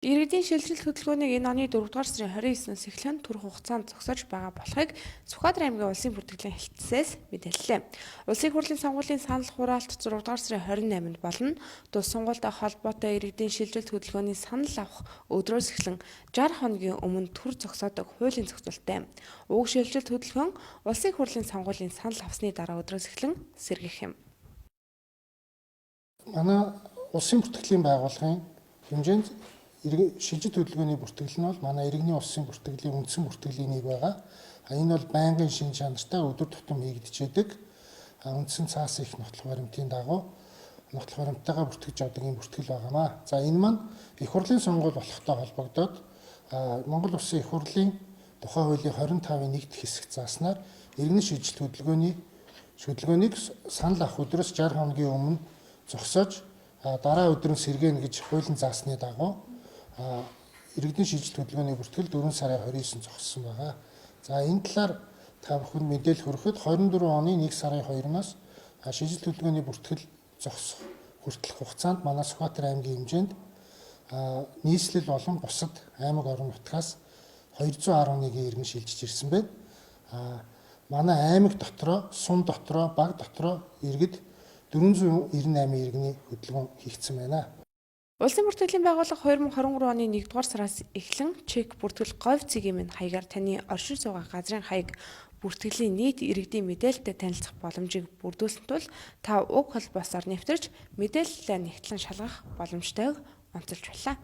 Иргэдийн шилжилт хөтөлбөрийг энэ оны 4-р сарын 29-нээс эхлэн түрэх хугацаанд зогсоож байгаа болохыг Сүхбаатар аймгийн улсын бүртгэгдлийн хэлтсээс мэдээллээ. Улсын хурлын сонгуулийн санал хураалт 6-р сарын 28-нд болно. Тус сонгуультай холбоотой иргэдийн шилжилт хөтөлбөрийн санал авах өдрөөс эхлэн 60 хоногийн өмнө төр зогсоодог хуулийн зохицуулттай. Уг шилжилт хөтөлбөр улсын хурлын сонгуулийн санал авсны дараа өдрөөс эхлэн сэргийх юм. Манай улсын бүртгэгдлийн байгууллагын хэмжээнд шилжилт хөтөлбөрийн бүртгэл нь бол манай иргэний улсын бүртгэлийн үндсэн бүртгэлийн нэг байгаа. Энэ бол байнгын шин чанартай өдөр тутам хийгдчихэд үндсэн цаас их нотлох баримтын дагуу нотлох баримттайгаа бүртгэж авдаг юм бүртгэл байгаамаа. За энэ маань их хурлын сонгуул болохтой холбогдоод Монгол Улсын их хурлын тухай хуулийн 25-ын 1-р хэсэг зааснаар иргэний шилжилт хөтөлбөрийг санал авах өдрөөс 60 хоногийн өмнө зогсоож дараа өдөр нь сэргээнэ гэж хуулийн заасны дагуу иргэдийн шилжилт хөтөлбөрийн бүртгэл 4 сарын 29-нд зогссон байгаа. За энэ талаар та бүхэнд мэдээлэл хүрэхэд 24 оны 1 сарын 2-наас шилжилт хөтөлбөрийн бүртгэл зогсох хүртэлх хугацаанд манай Сүхбаатар аймгийн хэмжээнд нийслэл болон бусад аймаг орон нутгаас 211 иргэн шилжиж ирсэн байна. Манай аймаг дотроо, сум дотроо, баг дотроо иргэд 498 иргэний хөдөлгөөн хийгдсэн байна. Улсын бүртгэгдлийн байгууллага 2023 оны 1-р сараас эхлэн чек бүртгэл говь цэгийн минь хаягаар таны оршин суугаа газрын хаяг бүртгэлийн нийт иргэдийн мэдээлэлтэй танилцах боломжийг бүрдүүлсэн тул та уг холбоосоор нэвтэрч мэдээлэлээ нэгтлэн шалгах боломжтойг онцолж байлаа.